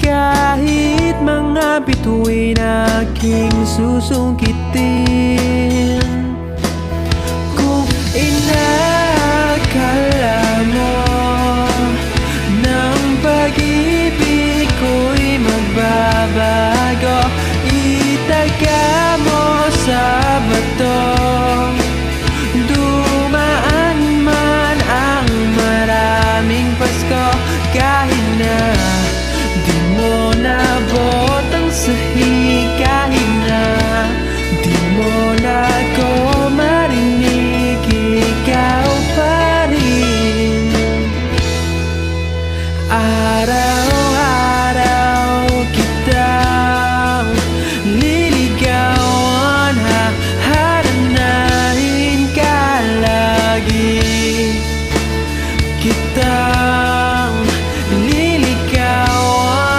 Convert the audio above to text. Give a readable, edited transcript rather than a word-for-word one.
Kahit mga bituin aking susungkitin, kung inakala mo ng pag-ibig ko'y magbabago, itaga mo sa bato. Dumaan man ang maraming Pasko, kahit na di mo nabot ang sahig,